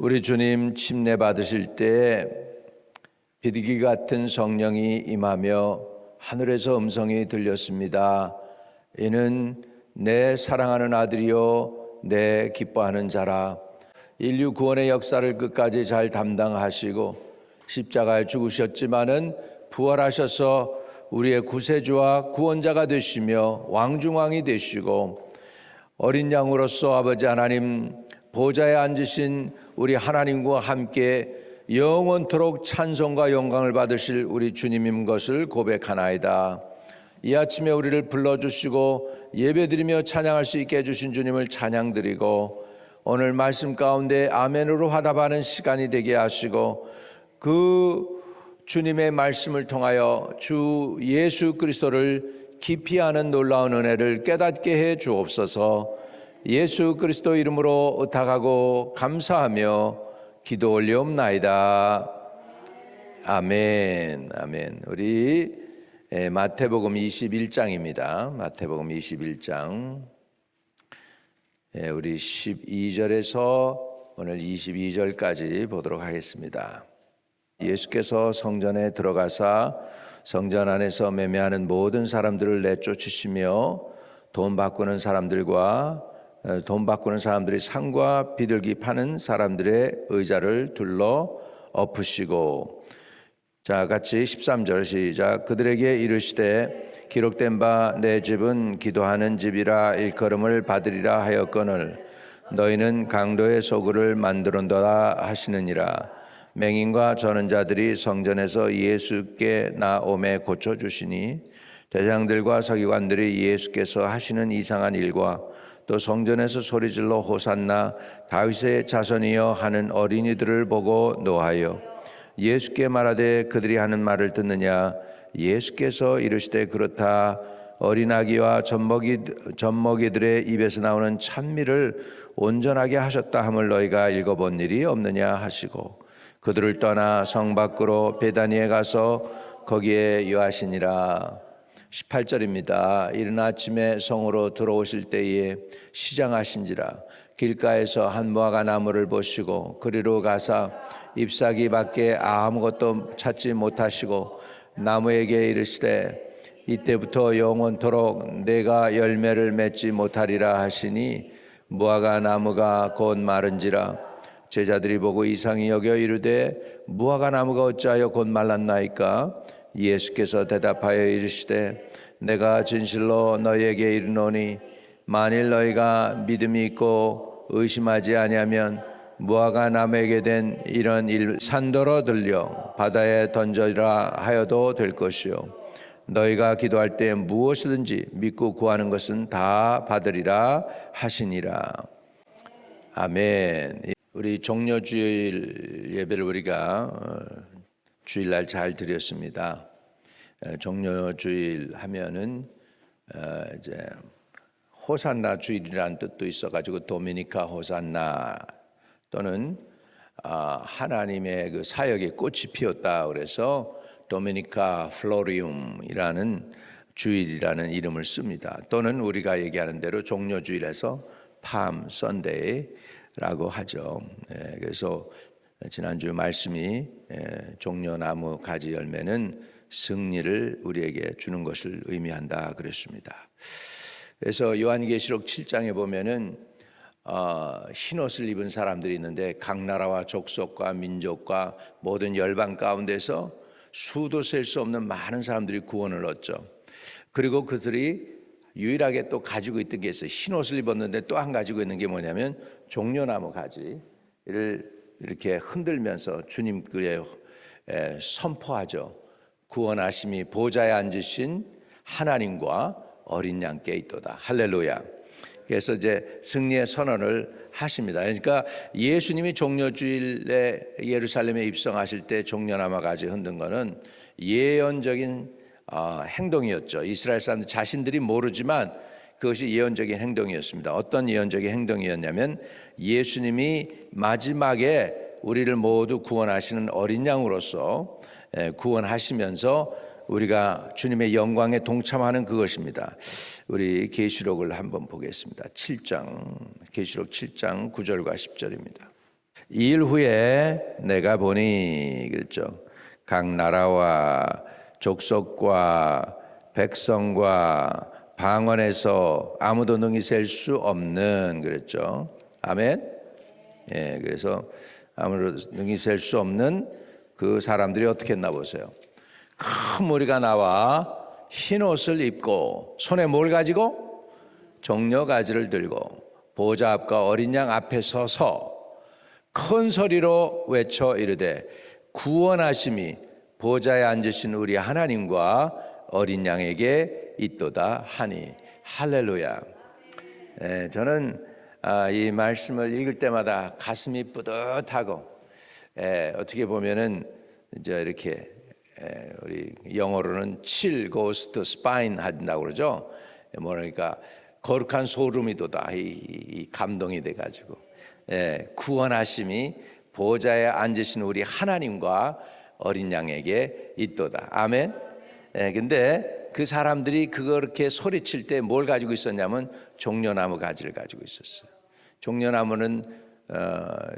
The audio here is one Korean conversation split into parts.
우리 주님 침례 받으실 때 비둘기 같은 성령이 임하며 하늘에서 음성이 들렸습니다. 이는 내 사랑하는 아들이요 내 기뻐하는 자라. 인류 구원의 역사를 끝까지 잘 담당하시고 십자가에 죽으셨지만은 부활하셔서 우리의 구세주와 구원자가 되시며 왕중왕이 되시고 어린 양으로서 아버지 하나님 보좌에 앉으신 우리 하나님과 함께 영원토록 찬송과 영광을 받으실 우리 주님인 것을 고백하나이다. 이 아침에 우리를 불러주시고 예배드리며 찬양할 수 있게 해주신 주님을 찬양드리고 오늘 말씀 가운데 아멘으로 화답하는 시간이 되게 하시고 그 주님의 말씀을 통하여 주 예수 그리스도를 깊이 아는 놀라운 은혜를 깨닫게 해 주옵소서. 예수 그리스도 이름으로 의탁하고 감사하며 기도 올리옵나이다. 아멘. 아멘. 우리 마태복음 21장입니다. 마태복음 21장. 우리 12절에서 오늘 22절까지 보도록 하겠습니다. 예수께서 성전에 들어가사 성전 안에서 매매하는 모든 사람들을 내쫓으시며 돈 바꾸는 사람들이 상과 비둘기 파는 사람들의 의자를 둘러 엎으시고, 자 같이 13절 시작. 그들에게 이르시되 기록된 바 내 집은 기도하는 집이라 일컬음을 받으리라 하였거늘 너희는 강도의 소굴을 만들었도다 하시느니라. 맹인과 저는 자들이 성전에서 예수께 나오매 고쳐주시니 대장들과 서기관들이 예수께서 하시는 이상한 일과 또 성전에서 소리질러 호산나 다윗의 자손이여 하는 어린이들을 보고 노하여 예수께 말하되 그들이 하는 말을 듣느냐. 예수께서 이르시되 그렇다. 어린아기와 젖먹이들의 입에서 나오는 찬미를 온전하게 하셨다 함을 너희가 읽어본 일이 없느냐 하시고 그들을 떠나 성 밖으로 베다니에 가서 거기에 유하시니라. 18절입니다. 이른 아침에 성으로 들어오실 때에 시장하신지라. 길가에서 한 무화과 나무를 보시고 그리로 가사 잎사귀 밖에 아무것도 찾지 못하시고 나무에게 이르시되 이때부터 영원토록 내가 열매를 맺지 못하리라 하시니 무화과 나무가 곧 마른지라. 제자들이 보고 이상히 여겨 이르되 무화과 나무가 어찌하여 곧 말랐나이까. 예수께서 대답하여 이르시되 내가 진실로 너희에게 이르노니 만일 너희가 믿음이 있고 의심하지 아니하면 무화과 나무에게 된 이런 일 산더러 들려 바다에 던져라 하여도 될 것이요 너희가 기도할 때 무엇이든지 믿고 구하는 것은 다 받으리라 하시니라. 아멘. 우리 종려주일 예배를 우리가 주일날 잘 드렸습니다. 종려주일 하면은 이제 호산나 주일이라는 뜻도 있어가지고 도미니카 호산나 또는 하나님의 그 사역의 꽃이 피었다 그래서 도미니카 플로리움이라는 주일이라는 이름을 씁니다. 또는 우리가 얘기하는 대로 종려주일에서 팜 선데이라고 하죠. 그래서 지난주 말씀이 종려나무 가지 열매는 승리를 우리에게 주는 것을 의미한다 그랬습니다. 그래서 요한계시록 7장에 보면은 흰 옷을 입은 사람들이 있는데 각 나라와 족속과 민족과 모든 열방 가운데서 수도 셀 수 없는 많은 사람들이 구원을 얻죠. 그리고 그들이 유일하게 또 가지고 있던 게 있어요. 흰 옷을 입었는데 또 한 가지고 있는 게 뭐냐면 종려나무 가지를 이렇게 흔들면서 주님께 선포하죠. 구원하심이 보좌에 앉으신 하나님과 어린 양께 있도다. 할렐루야. 그래서 이제 승리의 선언을 하십니다. 그러니까 예수님이 종려주일에 예루살렘에 입성하실 때 종려나무 가지 흔든 거는 예언적인 행동이었죠. 이스라엘 사람들 자신들이 모르지만 그것이 예언적인 행동이었습니다. 어떤 예언적인 행동이었냐면 예수님이 마지막에 우리를 모두 구원하시는 어린 양으로서 구원하시면서 우리가 주님의 영광에 동참하는 그것입니다. 우리 계시록을 한번 보겠습니다. 7장 계시록 7장 9절과 10절입니다. 2일 후에 내가 보니 그랬죠. 각 나라와 족속과 백성과 방언에서 아무도 능히 셀 수 없는 그랬죠. 아멘. 예, 그래서 아무도 능히 셀 수 없는 그 사람들이 어떻게 했나 보세요. 큰 무리가 나와 흰 옷을 입고 손에 뭘 가지고? 종려 가지를 들고 보좌 앞과 어린 양 앞에 서서 큰 소리로 외쳐 이르되 구원하심이 보좌에 앉으신 우리 하나님과 어린 양에게 있도다 하니. 할렐루야. 저는 이 말씀을 읽을 때마다 가슴이 뿌듯하고 어떻게 보면은 이제 이렇게 우리 영어로는 chill goes to spine 한다고 그러죠. 뭐랄까 거룩한 소름이 돋아 이 감동이 돼가지고 구원하심이 보좌에 앉으신 우리 하나님과 어린 양에게 있도다. 아멘. 근데 그 사람들이 그렇게 소리칠 때 뭘 가지고 있었냐면 종려나무 가지를 가지고 있었어요. 종려나무는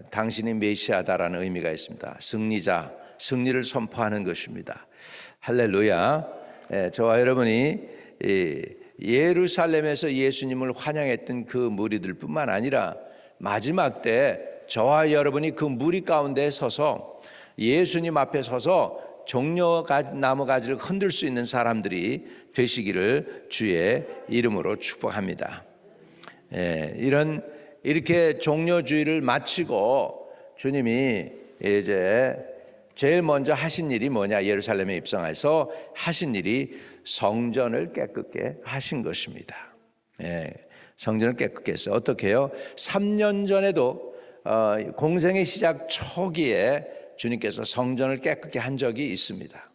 당신이 메시아다라는 의미가 있습니다. 승리자, 승리를 선포하는 것입니다. 할렐루야. 저와 여러분이 예루살렘에서 예수님을 환영했던 그 무리들뿐만 아니라 마지막 때 저와 여러분이 그 무리 가운데 서서 예수님 앞에 서서 종려나무 가지를 흔들 수 있는 사람들이 되시기를 주의 이름으로 축복합니다. 이렇게 종려주의를 마치고 주님이 이제 제일 먼저 하신 일이 뭐냐? 예루살렘에 입성해서 하신 일이 성전을 깨끗게 하신 것입니다. 성전을 깨끗게 했어요. 어떻게 해요? 3년 전에도 공생의 시작 초기에 주님께서 성전을 깨끗게 한 적이 있습니다.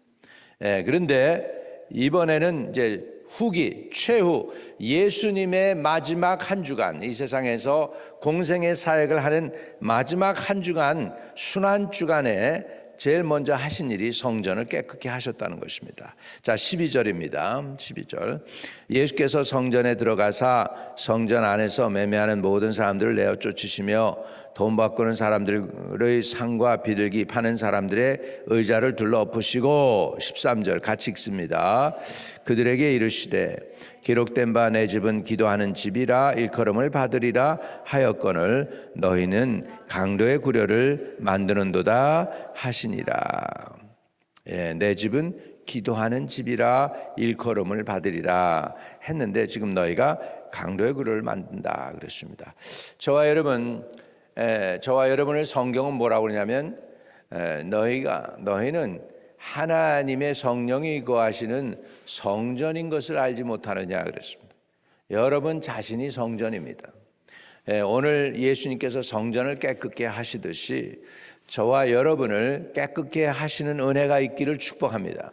그런데 이번에는 이제 후기 최후 예수님의 마지막 한 주간, 이 세상에서 공생의 사역을 하는 마지막 한 주간, 순환 주간에 제일 먼저 하신 일이 성전을 깨끗게 하셨다는 것입니다. 자, 12절입니다. 12절. 예수께서 성전에 들어가사 성전 안에서 매매하는 모든 사람들을 내어 쫓으시며 돈 바꾸는 사람들의 상과 비둘기 파는 사람들의 의자를 둘러 엎으시고 13절 같이 읽습니다. 그들에게 이르시되 기록된 바 내 집은 기도하는 집이라 일컬음을 받으리라 하였거늘 너희는 강도의 구려를 만드는도다 하시니라. 내 집은 기도하는 집이라 일컬음을 받으리라 했는데 지금 너희가 강도의 구려를 만든다 그랬습니다. 저와 여러분을 성경은 뭐라고 그러냐면 너희는 하나님의 성령이 거하시는 성전인 것을 알지 못하느냐 그랬습니다. 여러분 자신이 성전입니다. 오늘 예수님께서 성전을 깨끗게 하시듯이 저와 여러분을 깨끗게 하시는 은혜가 있기를 축복합니다.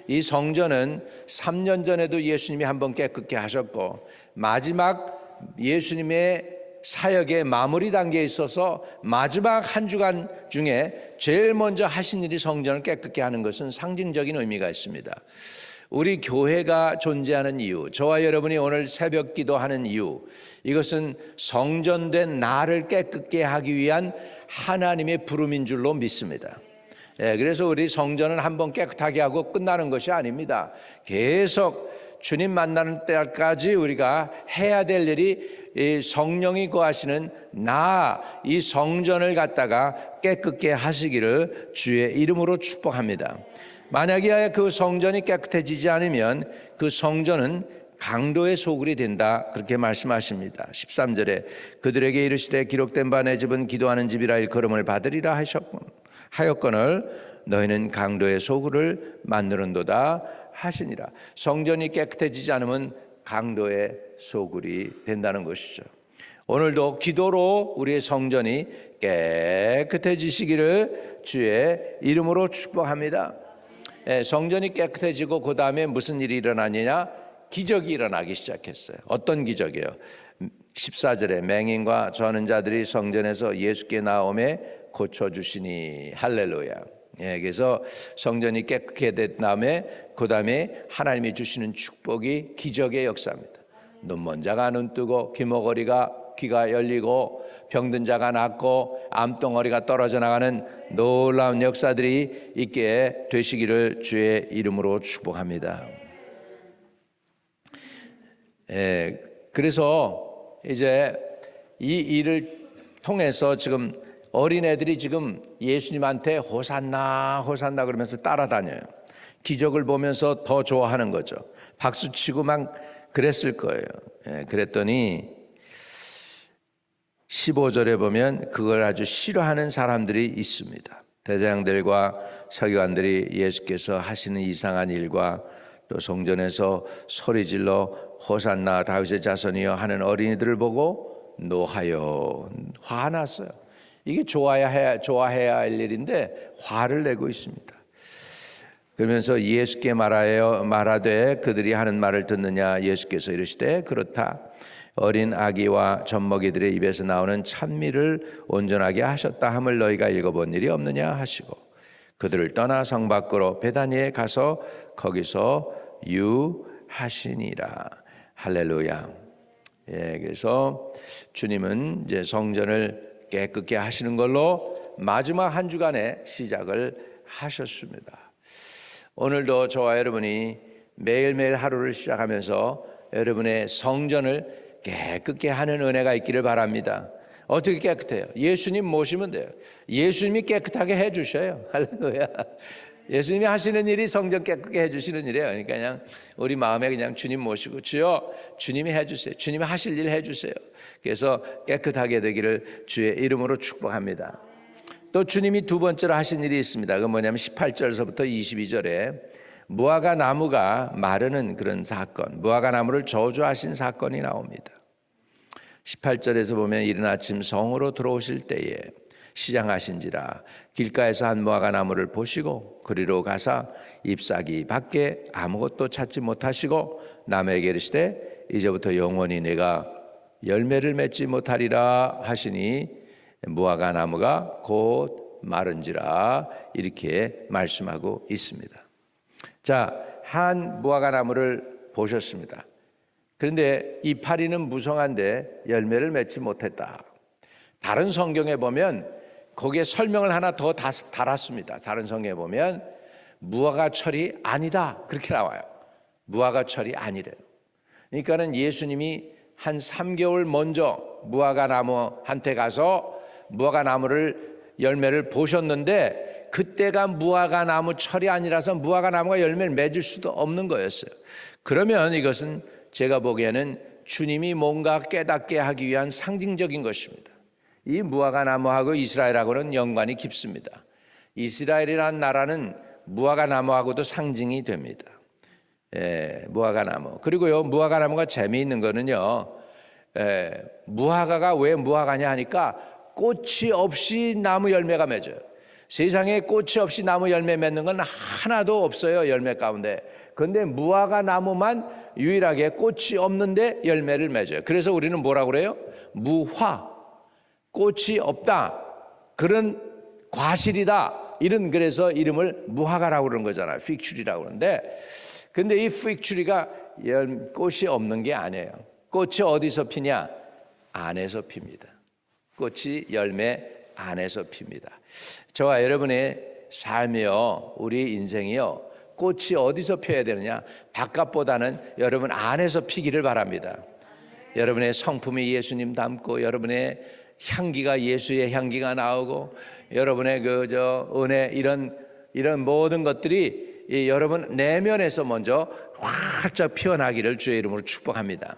이 성전은 3년 전에도 예수님이 한번 깨끗게 하셨고 마지막 예수님의 사역의 마무리 단계에 있어서 마지막 한 주간 중에 제일 먼저 하신 일이 성전을 깨끗게 하는 것은 상징적인 의미가 있습니다. 우리 교회가 존재하는 이유, 저와 여러분이 오늘 새벽 기도하는 이유, 이것은 성전된 나를 깨끗게 하기 위한 하나님의 부름인 줄로 믿습니다. 그래서 우리 성전은 한번 깨끗하게 하고 끝나는 것이 아닙니다. 계속 주님 만나는 때까지 우리가 해야 될 일이 이 성령이 거하시는 이 성전을 갖다가 깨끗게 하시기를 주의 이름으로 축복합니다. 만약에 그 성전이 깨끗해지지 않으면 그 성전은 강도의 소굴이 된다 그렇게 말씀하십니다. 13절에 그들에게 이르시되 기록된 바 내 집은 기도하는 집이라 일컬음을 받으리라 하였거늘 너희는 강도의 소굴을 만드는도다 하시니라. 성전이 깨끗해지지 않으면 강도의 소굴이 된다는 것이죠. 오늘도 기도로 우리의 성전이 깨끗해지시기를 주의 이름으로 축복합니다. 성전이 깨끗해지고 그 다음에 무슨 일이 일어나느냐? 기적이 일어나기 시작했어요. 어떤 기적이에요? 14절에 맹인과 저는 자들이 성전에서 예수께 나오매 고쳐주시니. 할렐루야. 그래서 성전이 깨끗게 된 다음에 그 다음에 하나님이 주시는 축복이 기적의 역사입니다. 눈먼 자가 눈 뜨고 귀머거리가 귀가 열리고 병든 자가 낫고 암덩어리가 떨어져 나가는 놀라운 역사들이 있게 되시기를 주의 이름으로 축복합니다. 그래서 이제 이 일을 통해서 지금 어린애들이 지금 예수님한테 호산나 호산나 그러면서 따라다녀요. 기적을 보면서 더 좋아하는 거죠. 박수치고 막 그랬을 거예요. 그랬더니 15절에 보면 그걸 아주 싫어하는 사람들이 있습니다. 대제사장들과 서기관들이 예수께서 하시는 이상한 일과 또 성전에서 소리질러 호산나 다윗의 자손이여 하는 어린이들을 보고 노하여 화났어요. 이게 좋아해야 할 일인데 화를 내고 있습니다. 그러면서 예수께 말하되 그들이 하는 말을 듣느냐. 예수께서 이르시되 그렇다. 어린 아기와 젖먹이들의 입에서 나오는 찬미를 온전하게 하셨다 함을 너희가 읽어본 일이 없느냐 하시고 그들을 떠나 성 밖으로 베다니에 가서 거기서 유하시니라. 할렐루야. 그래서 주님은 이제 성전을 깨끗게 하시는 걸로 마지막 한 주간의 시작을 하셨습니다. 오늘도 저와 여러분이 매일매일 하루를 시작하면서 여러분의 성전을 깨끗게 하는 은혜가 있기를 바랍니다. 어떻게 깨끗해요? 예수님 모시면 돼요. 예수님이 깨끗하게 해주셔요. 할렐루야. 예수님이 하시는 일이 성전 깨끗게 해주시는 일이에요. 그러니까 그냥 우리 마음에 그냥 주님 모시고 주여 주님이 해주세요. 주님이 하실 일 해주세요. 그래서 깨끗하게 되기를 주의 이름으로 축복합니다. 또 주님이 두 번째로 하신 일이 있습니다. 그건 뭐냐면 18절에서부터 22절에 무화과 나무가 마르는 그런 사건, 무화과 나무를 저주하신 사건이 나옵니다. 18절에서 보면 이른 아침 성으로 들어오실 때에 시장하신지라 길가에서 한 무화과 나무를 보시고 그리로 가사 잎사귀 밖에 아무것도 찾지 못하시고 남에게 이르시되 이제부터 영원히 내가 열매를 맺지 못하리라 하시니 무화과 나무가 곧 마른지라 이렇게 말씀하고 있습니다. 자, 한 무화과 나무를 보셨습니다. 그런데 이파리는 무성한데 열매를 맺지 못했다. 다른 성경에 보면 거기에 설명을 하나 더 달았습니다. 다른 성경에 보면 무화과 철이 아니다 그렇게 나와요. 무화과 철이 아니래요. 그러니까는 예수님이 한 3개월 먼저 무화과 나무한테 가서 무화과 나무를 열매를 보셨는데 그때가 무화과 나무 철이 아니라서 무화과 나무가 열매를 맺을 수도 없는 거였어요. 그러면 이것은 제가 보기에는 주님이 뭔가 깨닫게 하기 위한 상징적인 것입니다. 이 무화과 나무하고 이스라엘하고는 연관이 깊습니다. 이스라엘이라는 나라는 무화과 나무하고도 상징이 됩니다. 무화과 나무. 그리고요, 무화과 나무가 재미있는 거는요, 무화과가 왜 무화과냐 하니까 꽃이 없이 나무 열매가 맺어요. 세상에 꽃이 없이 나무 열매 맺는 건 하나도 없어요, 열매 가운데. 그런데 무화과 나무만 유일하게 꽃이 없는데 열매를 맺어요. 그래서 우리는 뭐라고 그래요? 무화, 꽃이 없다, 그런 과실이다, 이런, 그래서 이름을 무화과라고 그러는 거잖아요. 픽추리라고 그러는데, 근데 이 픽추리가 꽃이 없는 게 아니에요. 꽃이 어디서 피냐? 안에서 핍니다. 꽃이 열매 안에서 핍니다. 저와 여러분의 삶이요, 우리 인생이요, 꽃이 어디서 펴야 되느냐? 바깥보다는 여러분 안에서 피기를 바랍니다. 여러분의 성품이 예수님 닮고, 여러분의 향기가 예수의 향기가 나오고, 여러분의 은혜, 이런 모든 것들이 여러분 내면에서 먼저 활짝 피어나기를 주의 이름으로 축복합니다.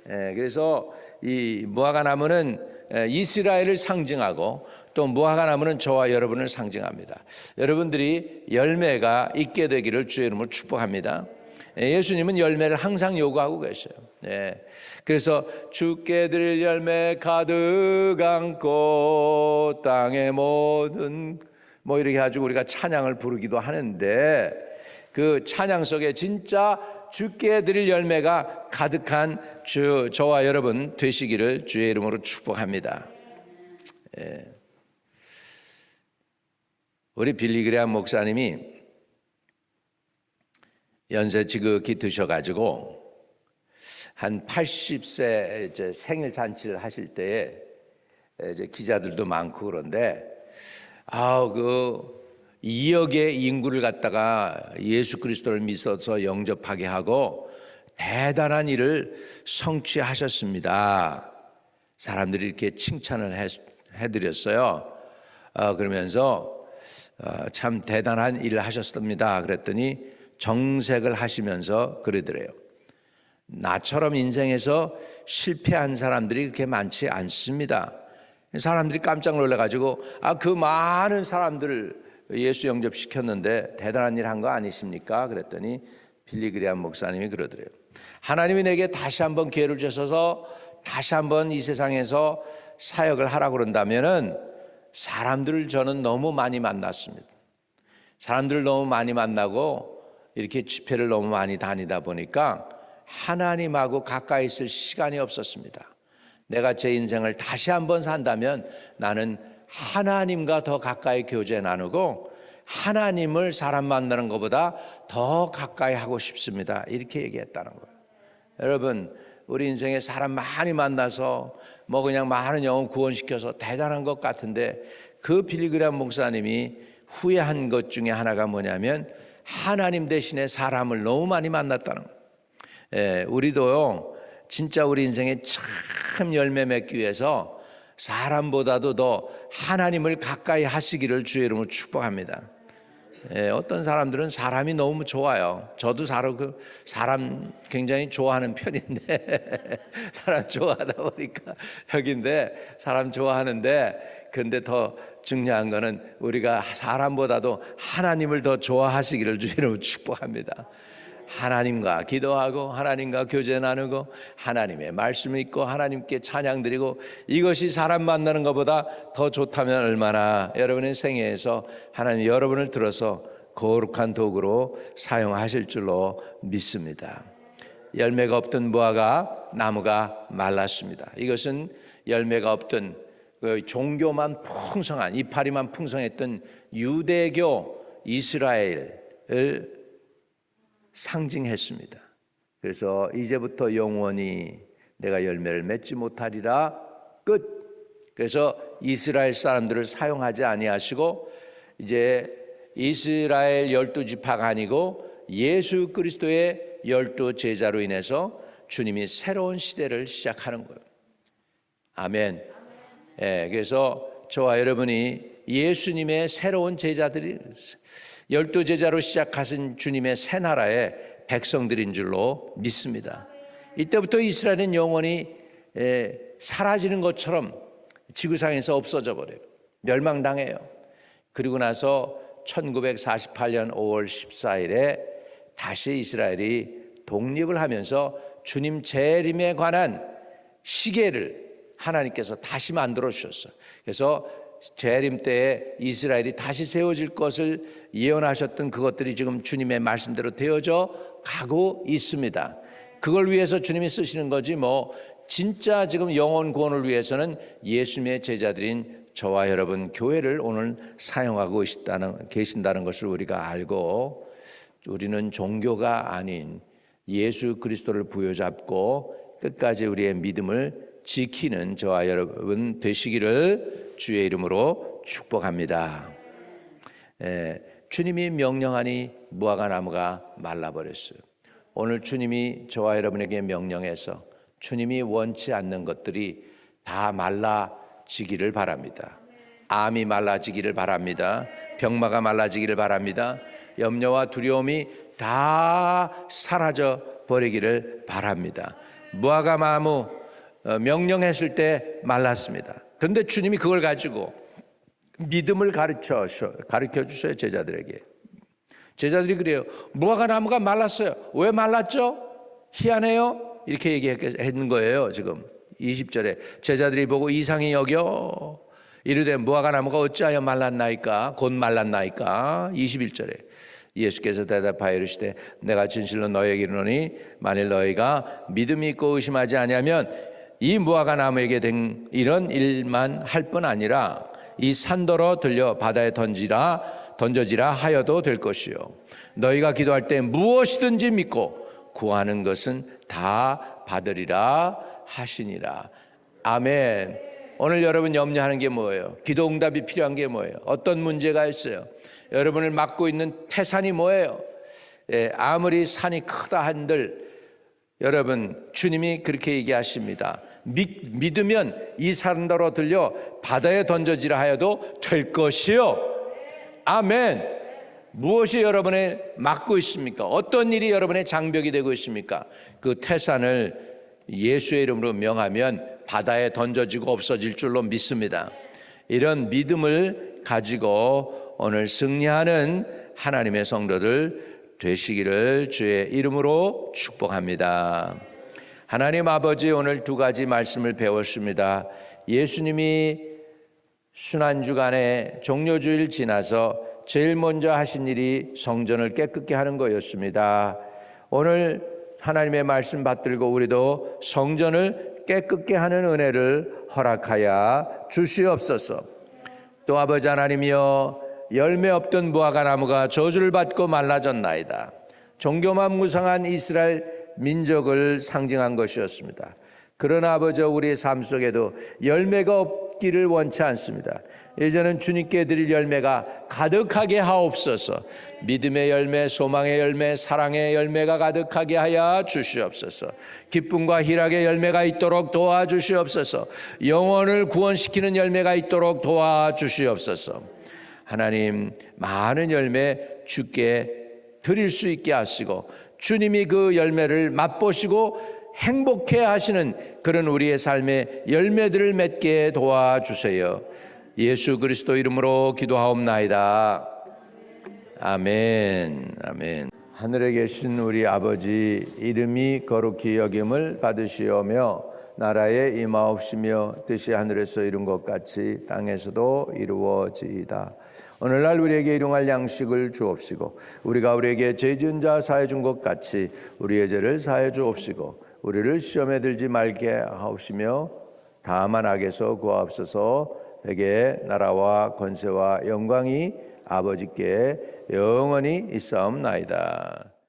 그래서 이 무화과 나무는 이스라엘을 상징하고 또 무화과 나무는 저와 여러분을 상징합니다. 여러분들이 열매가 있게 되기를 주의 이름으로 축복합니다. 예수님은 열매를 항상 요구하고 계셔요. 그래서 주께 드릴 열매 가득 안고 땅의 모든 이렇게 가지고 우리가 찬양을 부르기도 하는데, 그 찬양 속에 진짜 주께 드릴 열매가 가득한 저와 여러분 되시기를 주의 이름으로 축복합니다. 우리 빌리그레암 목사님이 연세 지극히 드셔가지고 한 80세 이제 생일 잔치를 하실 때에 이제 기자들도 많고 그런데 그 2억의 인구를 갖다가 예수 그리스도를 믿어서 영접하게 하고 대단한 일을 성취하셨습니다. 사람들이 이렇게 칭찬을 해드렸어요. 그러면서 참 대단한 일을 하셨습니다. 그랬더니 정색을 하시면서 그러더래요. 나처럼 인생에서 실패한 사람들이 그렇게 많지 않습니다. 사람들이 깜짝 놀라가지고 그 많은 사람들을 예수 영접시켰는데 대단한 일 한 거 아니십니까? 그랬더니 빌리 그레이엄 목사님이 그러더래요. 하나님이 내게 다시 한번 기회를 주셔서 다시 한번 이 세상에서 사역을 하라고 그런다면은 사람들을 저는 너무 많이 만났습니다. 사람들을 너무 많이 만나고 이렇게 집회를 너무 많이 다니다 보니까 하나님하고 가까이 있을 시간이 없었습니다. 내가 제 인생을 다시 한번 산다면 나는 하나님과 더 가까이 교제 나누고 하나님을 사람 만나는 것보다 더 가까이 하고 싶습니다. 이렇게 얘기했다는 거예요. 여러분, 우리 인생에 사람 많이 만나서 그냥 많은 영혼 구원시켜서 대단한 것 같은데 그 빌리 그레이엄 목사님이 후회한 것 중에 하나가 뭐냐면 하나님 대신에 사람을 너무 많이 만났다는 거예요. 우리도요, 진짜 우리 인생에 참 열매 맺기 위해서 사람보다도 더 하나님을 가까이 하시기를 주의 이름으로 축복합니다. 어떤 사람들은 사람이 너무 좋아요. 저도 사람 굉장히 좋아하는 편인데 사람 좋아하다 보니까 여기인데 사람 좋아하는데 그런데 더 중요한 거는 우리가 사람보다도 하나님을 더 좋아하시기를 주의 이름으로 축복합니다. 하나님과 기도하고 하나님과 교제 나누고 하나님의 말씀을 읽고 하나님께 찬양 드리고 이것이 사람 만나는 것보다 더 좋다면 얼마나 여러분의 생애에서 하나님 여러분을 들어서 거룩한 도구로 사용하실 줄로 믿습니다. 열매가 없던 무화과 나무가 말랐습니다. 이것은 열매가 없던 종교만 풍성한 이파리만 풍성했던 유대교 이스라엘을 상징했습니다. 그래서 이제부터 영원히 내가 열매를 맺지 못하리라 끝. 그래서 이스라엘 사람들을 사용하지 아니하시고 이제 이스라엘 12지파가 아니고 예수 그리스도의 12 제자로 인해서 주님이 새로운 시대를 시작하는 거예요. 아멘. 그래서 저와 여러분이 예수님의 새로운 제자들이 12 제자로 시작하신 주님의 새 나라의 백성들인 줄로 믿습니다. 이때부터 이스라엘은 영원히 사라지는 것처럼 지구상에서 없어져 버려요. 멸망당해요. 그리고 나서 1948년 5월 14일에 다시 이스라엘이 독립을 하면서 주님 재림에 관한 시계를 하나님께서 다시 만들어 주셨어요. 그래서 재림 때에 이스라엘이 다시 세워질 것을 예언하셨던 그것들이 지금 주님의 말씀대로 되어져 가고 있습니다. 그걸 위해서 주님이 쓰시는 거지 진짜 지금 영혼 구원을 위해서는 예수님의 제자들인 저와 여러분 교회를 오늘 사용하고 계신다는 것을 우리가 알고 우리는 종교가 아닌 예수 그리스도를 부여잡고 끝까지 우리의 믿음을 지키는 저와 여러분 되시기를 주의 이름으로 축복합니다. 주님이 명령하니 무화과 나무가 말라버렸어요. 오늘 주님이 저와 여러분에게 명령해서 주님이 원치 않는 것들이 다 말라지기를 바랍니다. 암이 말라지기를 바랍니다. 병마가 말라지기를 바랍니다. 염려와 두려움이 다 사라져 버리기를 바랍니다. 무화과 나무 명령했을 때 말랐습니다. 그런데 주님이 그걸 가지고 믿음을 가르쳐 주셔요. 제자들에게. 제자들이 그래요. 무화과 나무가 말랐어요. 왜 말랐죠? 희한해요. 이렇게 얘기했는 거예요. 지금 20절에 제자들이 보고 이상히 여겨 이르되 무화과 나무가 어찌하여 말랐나이까 곧 말랐나이까. 21절에 예수께서 대답하여 이르시되 내가 진실로 너희에게 이르노니 만일 너희가 믿음이 있고 의심하지 아니하면 이 무화과 나무에게 된 이런 일만 할 뿐 아니라 이 산더러 들려 바다에 던져지라 하여도 될 것이요 너희가 기도할 때 무엇이든지 믿고 구하는 것은 다 받으리라 하시니라. 아멘. 오늘 여러분 염려하는 게 뭐예요? 기도 응답이 필요한 게 뭐예요? 어떤 문제가 있어요? 여러분을 막고 있는 태산이 뭐예요? 아무리 산이 크다 한들 여러분 주님이 그렇게 얘기하십니다. 믿으면 이 산더러 들려 바다에 던져지라 하여도 될 것이요. 아멘. 무엇이 여러분을 막고 있습니까? 어떤 일이 여러분의 장벽이 되고 있습니까? 그 태산을 예수의 이름으로 명하면 바다에 던져지고 없어질 줄로 믿습니다. 이런 믿음을 가지고 오늘 승리하는 하나님의 성도들 되시기를 주의 이름으로 축복합니다. 하나님 아버지, 오늘 두 가지 말씀을 배웠습니다. 예수님이 순환주간에 종료주일 지나서 제일 먼저 하신 일이 성전을 깨끗게 하는 거였습니다. 오늘 하나님의 말씀 받들고 우리도 성전을 깨끗게 하는 은혜를 허락하여 주시옵소서. 또 아버지 하나님이여, 열매 없던 무화과 나무가 저주를 받고 말라졌나이다. 종교만 무성한 이스라엘 민족을 상징한 것이었습니다. 그러나 아버지, 우리의 삶 속에도 열매가 없기를 원치 않습니다. 이제는 주님께 드릴 열매가 가득하게 하옵소서. 믿음의 열매, 소망의 열매, 사랑의 열매가 가득하게 하여 주시옵소서. 기쁨과 희락의 열매가 있도록 도와주시옵소서. 영혼을 구원시키는 열매가 있도록 도와주시옵소서. 하나님, 많은 열매 주께 드릴 수 있게 하시고 주님이 그 열매를 맛보시고 행복해 하시는 그런 우리의 삶의 열매들을 맺게 도와주세요. 예수 그리스도 이름으로 기도하옵나이다. 아멘. 아멘. 하늘에 계신 우리 아버지, 이름이 거룩히 여김을 받으시오며 나라에 임하옵시며 뜻이 하늘에서 이룬 것 같이 땅에서도 이루어지이다. 오늘날 우리에게 일용할 양식을 주옵시고 우리가 우리에게 죄 지은 자 사해 준 것 같이 우리의 죄를 사해 주옵시고 우리를 시험에 들지 말게 하옵시며 다만 악에서 구하옵소서. 백의 나라와 권세와 영광이 아버지께 영원히 있사옵나이다.